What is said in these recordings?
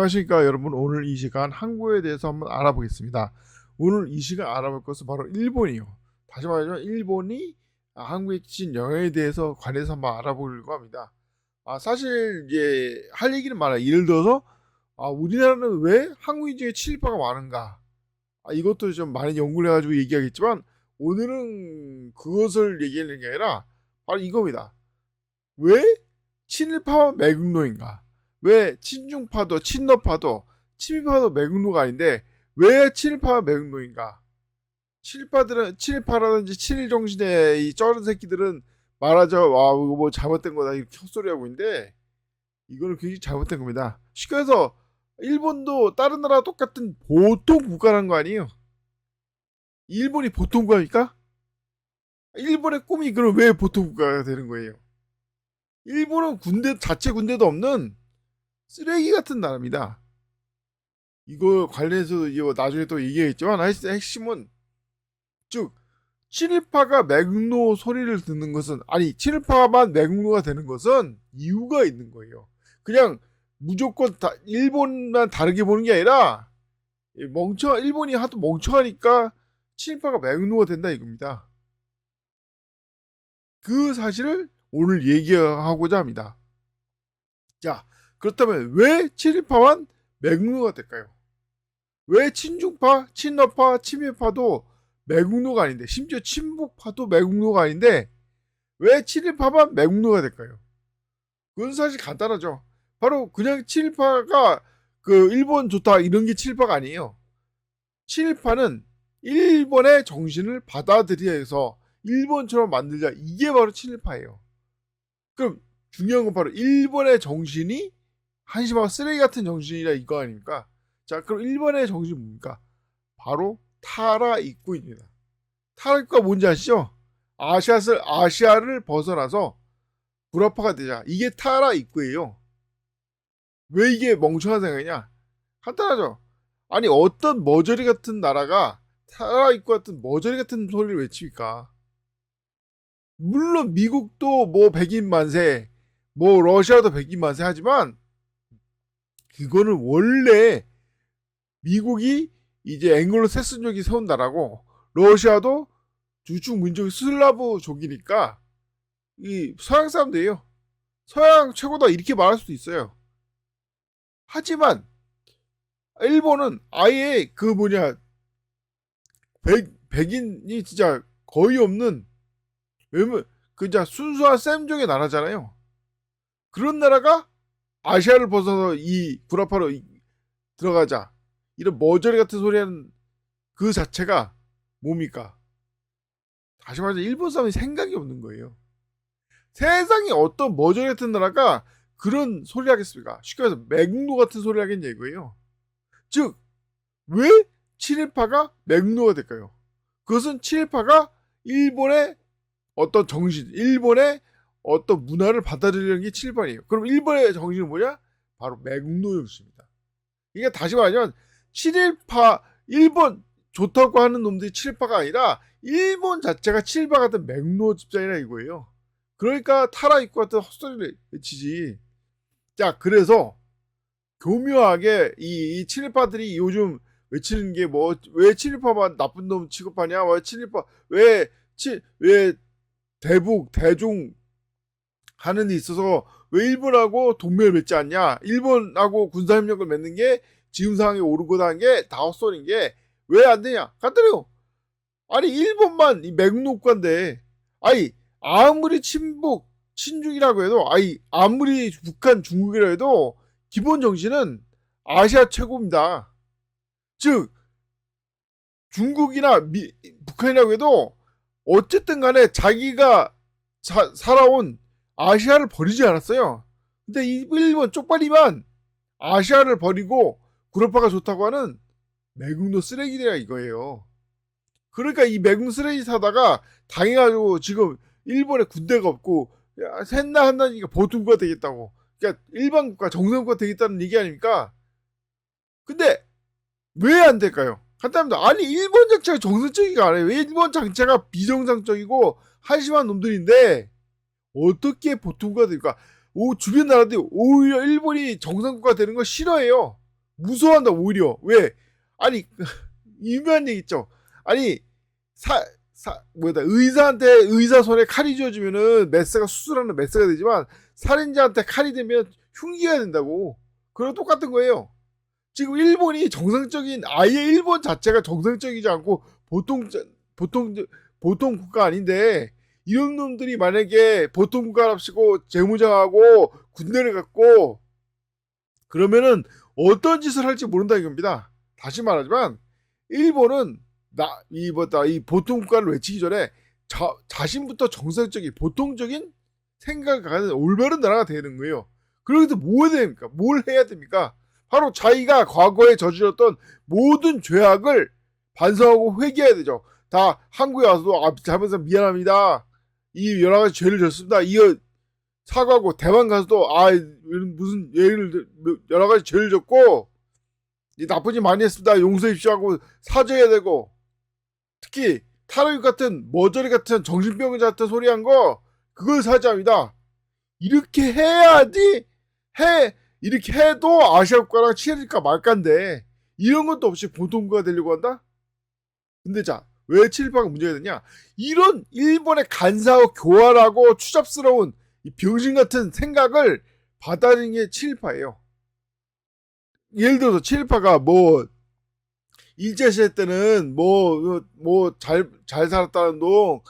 안녕하십니까 여러분. 오늘 이 시간 한국에 대해서 한번 알아보겠습니다. 오늘 이 시간 알아볼 것은 바로 일본이요. 다시 말하면 일본이 한국에 끼친 영향에 대해서 관해서 한번 알아보려고 합니다. 사실 이제 할 얘기는 많아요. 예를 들어서 우리나라는 왜 한국인 중에 친일파가 많은가? 이것도 좀 많이 연구를 해가지고 얘기하겠지만 오늘은 그것을 얘기하는 게 아니라 바로 이겁니다. 왜 친일파와 매국노인가? 왜 친중파도 친러파도 친일파도 매국노가 아닌데 왜 친일파와 매국노인가? 친일파라든지 친일 정신의 이 쩌른 새끼들은 말하자 이거 뭐 잘못된 거다 이렇게 헛소리하고 있는데 이거는 굉장히 잘못된 겁니다. 쉽게 해서 일본도 다른 나라와 똑같은 보통 국가라는 거 아니에요? 일본이 보통 국가입니까? 일본의 꿈이 그럼 왜 보통 국가가 되는 거예요? 일본은 자체 군대도 없는 쓰레기 같은 나라입니다. 이거 관련해서도 이거 나중에 또 얘기하겠지만 핵심은 즉 친일파가 매국노 소리를 듣는 것은 친일파만 매국노가 되는 것은 이유가 있는 거예요. 그냥 무조건 일본만 다르게 보는 게 아니라 일본이 하도 멍청하니까 친일파가 매국노가 된다 이겁니다. 그 사실을 오늘 얘기하고자 합니다. 자, 그렇다면 왜 친일파만 매국노가 될까요? 왜 친중파, 친러파, 친일파도 매국노가 아닌데 심지어 친북파도 매국노가 아닌데 왜 친일파만 매국노가 될까요? 그건 사실 간단하죠. 바로 그냥 친일파가 일본 좋다 이런 게 친일파가 아니에요. 친일파는 일본의 정신을 받아들여서 일본처럼 만들자 이게 바로 친일파예요. 그럼 중요한 건 바로 일본의 정신이 한심하고 쓰레기 같은 정신이라 이거 아닙니까? 자, 그럼 일본의 정신이 뭡니까? 바로 타라 입구입니다. 타라 입구가 뭔지 아시죠? 아시아를 벗어나서 불화파가 되자. 이게 타라 입구예요. 왜 이게 멍청한 생각이냐? 간단하죠. 어떤 머저리 같은 나라가 타라 입구 같은 머저리 같은 소리를 외칩니까? 물론 미국도 뭐 백인 만세, 뭐 러시아도 백인 만세 하지만 그거는 원래 미국이 이제 앵글로 색슨족이 세운 나라고 러시아도 주축 민족이 슬라브족이니까 이 서양 사람들이에요. 서양 최고다 이렇게 말할 수도 있어요. 하지만 일본은 아예 백인이 진짜 거의 없는 왜냐면 진짜 순수한 셈족의 나라잖아요. 그런 나라가 아시아를 벗어서 이 구라파로 들어가자 이런 머저리 같은 소리 하는 그 자체가 뭡니까? 다시 말해서 일본 사람이 생각이 없는 거예요. 세상에 어떤 머저리 같은 나라가 그런 소리 하겠습니까? 쉽게 말해서 매국노 같은 소리 하겠냐 이거예요. 즉 왜 친일파가 매국노가 될까요? 그것은 친일파가 일본의 어떤 정신, 일본의 어떤 문화를 받아들이는 게 친일파예요. 그럼 일본의 정신은 뭐냐? 바로 매국노 정신입니다. 이게 다시 말하면 친일파, 일본 좋다고 하는 놈들이 친일파가 아니라 일본 자체가 친일파 같은 매국노 집단이라 이거예요. 그러니까 타라 입고 같은 헛소리를 외치지. 자, 그래서 교묘하게 이 친일파들이 요즘 외치는 게 왜 친일파만 나쁜 놈 취급하냐? 왜 대북, 대중 하는 데 있어서 왜 일본하고 동맹을 맺지 않냐? 일본하고 군사협력을 맺는 게 지금 상황에 옳은 거다는 게 다 헛소리인 게 왜 안 되냐? 간단해요. 일본만 이 매국노국가인데, 아무리 친중이라고 해도, 아무리 북한, 중국이라 해도, 기본 정신은 아시아 최고입니다. 즉, 중국이나 북한이라고 해도, 어쨌든 간에 자기가 살아온 아시아를 버리지 않았어요. 근데 이 일본 쪽발이만 아시아를 버리고 구라파가 좋다고 하는 매국노 쓰레기들이야 이거예요. 그러니까 이 매국 쓰레기 사다가 당해가지고 지금 일본에 군대가 없고 셋나 한다니까 보통국가 되겠다고. 그러니까 일반 국가 정상국가 되겠다는 얘기 아닙니까? 근데 왜 안 될까요? 간단합니다. 일본 자체가 정상적이가 아니에요. 일본 자체가 비정상적이고 한심한 놈들인데 어떻게 보통국가 될까? 주변 나라들이 오히려 일본이 정상국가 되는 걸 싫어해요. 무서워한다 오히려. 왜? 아니 유명한 얘기 있죠. 아니 의사한테 의사 손에 칼이 쥐어지면은 메스가 수술하는 메스가 되지만 살인자한테 칼이 되면 흉기가 된다고. 그랑 똑같은 거예요. 지금 일본이 정상적인 아예 일본 자체가 정상적이지 않고 보통 보통 국가 아닌데 이런 놈들이 만약에 보통 국가랍시고 재무장하고 군대를 갖고 그러면은 어떤 짓을 할지 모른다 이겁니다. 다시 말하지만 일본은 이 보통 국가를 외치기 전에 자신부터 정상적인 보통적인 생각을 가진 올바른 나라가 되는 거예요. 그러기도 뭐 해야 됩니까? 뭘 해야 됩니까? 바로 자기가 과거에 저질렀던 모든 죄악을 반성하고 회개해야 되죠. 다 한국에 와서도 잘못해서 미안합니다. 이 여러 가지 죄를 졌습니다. 이거 사과하고 대만 가서도 무슨 여러 가지 죄를 졌고 나쁜 짓 많이 했습니다. 용서해 주십시오 하고 사죄해야 되고 특히 타로육 같은 머저리 같은 정신병자 같은 소리 한 거 그걸 사죄합니다. 이렇게 해야지 이렇게 해도 아시아 국가랑 친해질까 말까인데 이런 것도 없이 보통국가 되려고 한다? 근데 자, 왜 친일파가 문제가 되냐? 이런 일본의 간사하고 교활하고 추잡스러운 이 병신 같은 생각을 받아들이는 게 친일파예요. 예를 들어서 친일파가 뭐 일제시대 때는 잘 살았다는 동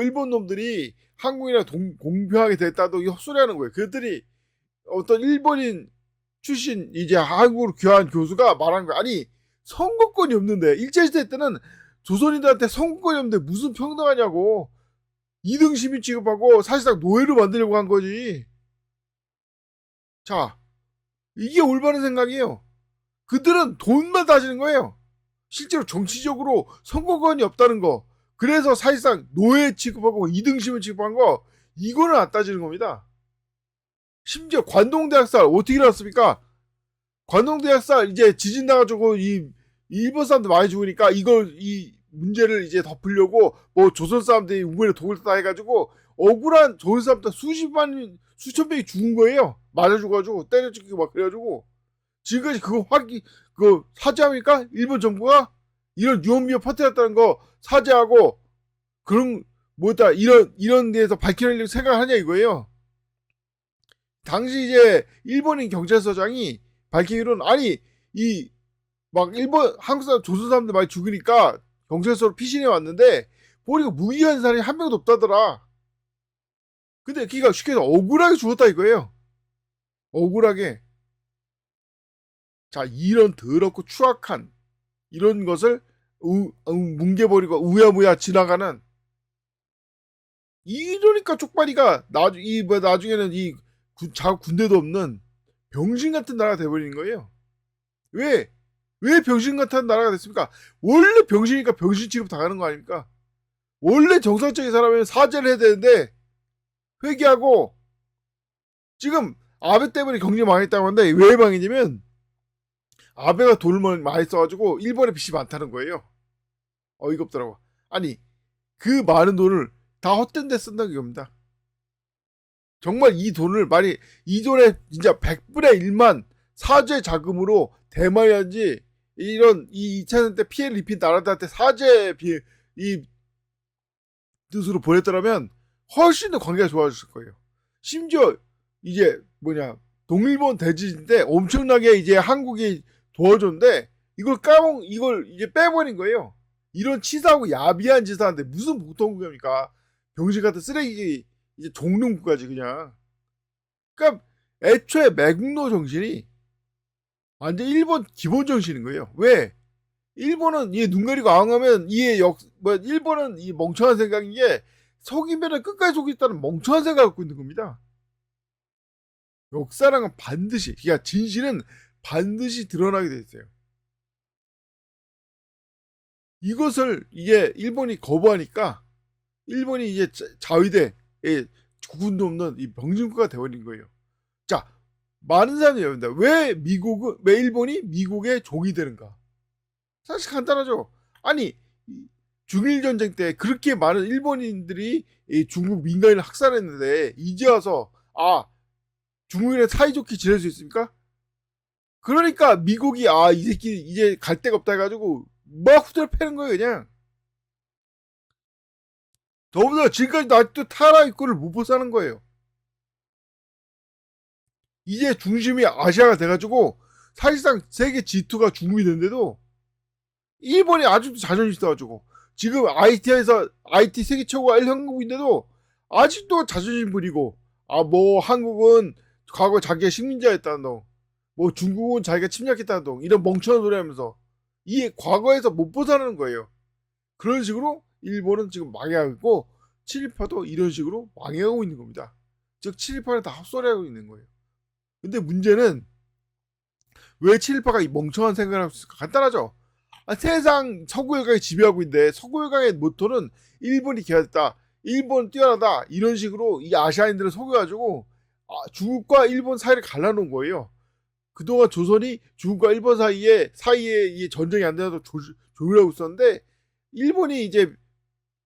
일본 놈들이 한국이랑 공평하게 됐다도 헛소리하는 거예요. 그들이 어떤 일본인 출신 이제 한국으로 귀화한 교수가 말한 거야. 아니 선거권이 없는데 일제시대 때는 조선인들한테 선거권이 없는데 무슨 평등하냐고 2등 시민 취급하고 사실상 노예로 만들려고 한 거지. 자 이게 올바른 생각이에요. 그들은 돈만 따지는 거예요. 실제로 정치적으로 선거권이 없다는 거 그래서 사실상 노예 취급하고 2등 시민 취급한 거 이거는 안 따지는 겁니다. 심지어 관동대학살 어떻게 일어났습니까? 관동대학살 이제 지진 나가지고 이 일본 사람들 많이 죽으니까 이 문제를 이제 덮으려고 뭐 조선 사람들이 우물에 독을 다 해가지고 억울한 조선 사람들 수천 명이 죽은 거예요. 맞아 죽어가지고 때려 죽이고 막 그래가지고 지금까지 그거 사죄합니까? 일본 정부가 이런 유언비어 퍼뜨렸다는 거 사죄하고 그런 이런 데에서 밝혀내려고 생각하냐 이거예요. 당시 이제 일본인 경찰서장이 밝히기로는 아니 한국 사람 조선 사람들 많이 죽으니까 경찰서로 피신해 왔는데 보니까 무기한 사람이 한 명도 없다더라. 근데 걔가 쉽게 해서 억울하게 죽었다 이거예요. 억울하게. 자 이런 더럽고 추악한 이런 것을 뭉개버리고 우야무야 지나가는 이러니까 쪽발이가 나중에는 자국 군대도 없는 병신 같은 나라가 돼버리는 거예요. 왜 병신 같은 나라가 됐습니까? 원래 병신이니까 병신 취급 당하는 거 아닙니까? 원래 정상적인 사람은 사죄를 해야 되는데 회개하고 지금 아베 때문에 경제 망했다고 하는데 왜 망했냐면 아베가 돈을 많이 써가지고 일본에 빚이 많다는 거예요. 어이가 없더라고. 아니 그 많은 돈을 다 헛된 데 쓴다는 겁니다. 정말 이 돈을 이 돈의 진짜 100분의 1만 사죄 자금으로 대마해야지 이런 이 2차 대전 때 피해를 입힌 나라들한테 이 뜻으로 보냈더라면 훨씬 더 관계가 좋아졌을 거예요. 심지어 이제 동일본 대지진 때 엄청나게 이제 한국이 도와줬는데 이걸 이제 빼버린 거예요. 이런 치사하고 야비한 짓을 하는데 무슨 보통 국가입니까? 병신 같은 쓰레기 이제 종룡 국가지 그냥. 그러니까 애초에 매국노 정신이 완전 일본 기본 정신인 거예요. 왜? 일본은 눈 가리고 앙하면 일본은 이 멍청한 생각인 게 속이면은 끝까지 속이겠다는 멍청한 생각을 갖고 있는 겁니다. 역사랑은 반드시, 그러니까 진실은 반드시 드러나게 돼 있어요. 이것을 이게 일본이 거부하니까 일본이 이제 자위대 국군도 없는 이 병진국가가 되어버린 거예요. 자, 많은 사람들이 여쭤봅니다. 왜 일본이 미국의 종이 되는가? 사실 간단하죠. 아니 중일전쟁 때 그렇게 많은 일본인들이 중국 민간인을 학살했는데 이제 와서 중국이랑 사이좋게 지낼 수 있습니까? 그러니까 미국이 이 새끼 이제 갈 데가 없다 해가지고 막 후들 패는 거예요 그냥. 더군다나 지금까지 아직도 타라 입구를 못 벗어나는 거예요. 이제 중심이 아시아가 돼가지고 사실상 세계 G2가 중국이 됐는데도 일본이 아직도 자존심 있어가지고 지금 IT에서 IT 세계 최고가 1형국인데도 아직도 자존심 부리고 뭐 한국은 과거 자기가 식민지였다는 둥, 뭐 중국은 자기가 침략했다는 둥 이런 멍청한 소리 하면서 이 과거에서 못 벗어나는 거예요. 그런 식으로 일본은 지금 망해가고 있고 친일파도 이런 식으로 망해가고 있는 겁니다. 즉 친일파는 다 헛소리하고 있는 거예요. 근데 문제는 왜 친일파가 이 멍청한 생각을 할수 있을까? 간단하죠. 세상 서구일강이 지배하고 있는데 서구일강의 모토는 일본이 개혁했다, 일본 뛰어나다 이런 식으로 이 아시아인들을 속여가지고 중국과 일본 사이를 갈라놓은 거예요. 그동안 조선이 중국과 일본 사이에 이 전쟁이 안 되나도 조율하고 있었는데 일본이 이제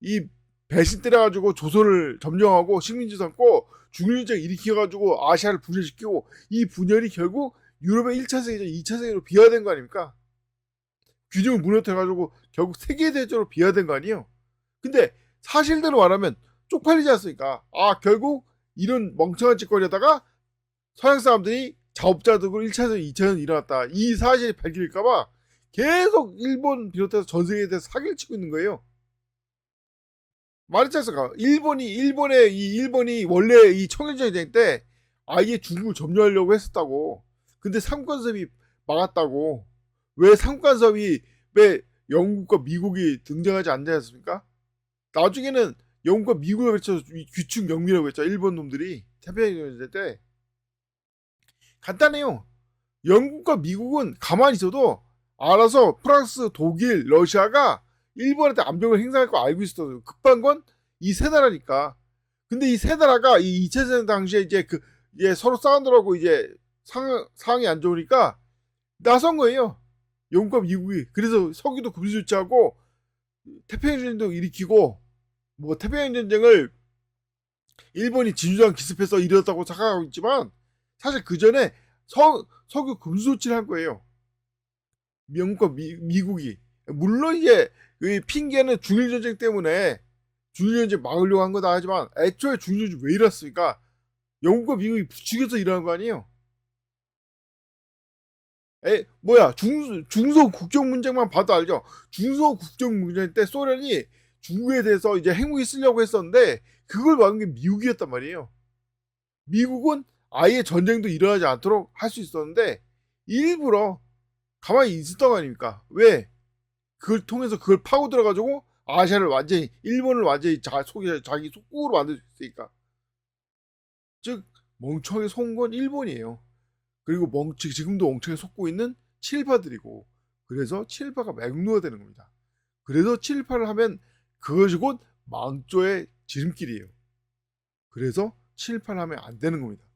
이 배신 때려가지고 조선을 점령하고 식민지 삼고 중일전쟁 일으켜가지고 아시아를 분열시키고 이 분열이 결국 유럽의 1차 세계전 2차 세계로 비화된 거 아닙니까? 균형을 무너뜨려가지고 결국 세계대전으로 비화된 거 아니에요? 근데 사실대로 말하면 쪽팔리지 않습니까? 결국 이런 멍청한 짓거리에다가 서양 사람들이 자업자득으로 1차전, 2차전 일어났다. 이 사실이 밝힐까봐 계속 일본 비롯해서 전 세계에 대해서 사기를 치고 있는 거예요. 말했지 않습니까? 일본이 원래 이 청일전쟁 때 아예 중국을 점령하려고 했었다고. 근데 삼관섭이 막았다고. 왜 삼관섭이 왜 영국과 미국이 등장하지 않지 않습니까? 나중에는 영국과 미국을 외쳐 귀축 영미라고 했죠. 일본 놈들이 태평양전쟁 때. 간단해요. 영국과 미국은 가만히 있어도 알아서 프랑스, 독일, 러시아가 일본한테 암병을 행사할 거 알고 있었어요. 급한 건 이 세 나라니까. 근데 이 세 나라가 이 2차 세전 당시에 이제 서로 싸우느라고 이제 상황이 안 좋으니까 나선 거예요. 영국과 미국이. 그래서 서기도 금수 조치하고 태평양전쟁도 일으키고 뭐 태평양전쟁을 일본이 진주장 기습해서 이뤘다고 생각하고 있지만 사실 그 전에 석유 금수 조치를 한 거예요. 영국과 미국이. 물론 이제 핑계는 중일전쟁 때문에 중일전쟁 막으려고 한 거다 하지만 애초에 중일전쟁 왜 일어났습니까? 영국과 미국이 부추겨서 일어난 거 아니에요? 중소 국경 문제만 봐도 알죠? 중소 국경 문제 때 소련이 중국에 대해서 이제 핵무기 쓰려고 했었는데 그걸 막은 게 미국이었단 말이에요. 미국은 아예 전쟁도 일어나지 않도록 할 수 있었는데 일부러 가만히 있었던 거 아닙니까? 왜? 그걸 통해서 그걸 파고 들어가지고 아시아를 완전히 일본을 완전히 자기 속국으로 만들 수 있으니까. 즉 멍청하게 속은 건 일본이에요. 그리고 지금도 멍청하게 속고 있는 친일파들이고 그래서 친일파가 맹로가 되는 겁니다. 그래서 친일파를 하면 그것이 곧 망조의 지름길이에요. 그래서 친일파를 하면 안 되는 겁니다.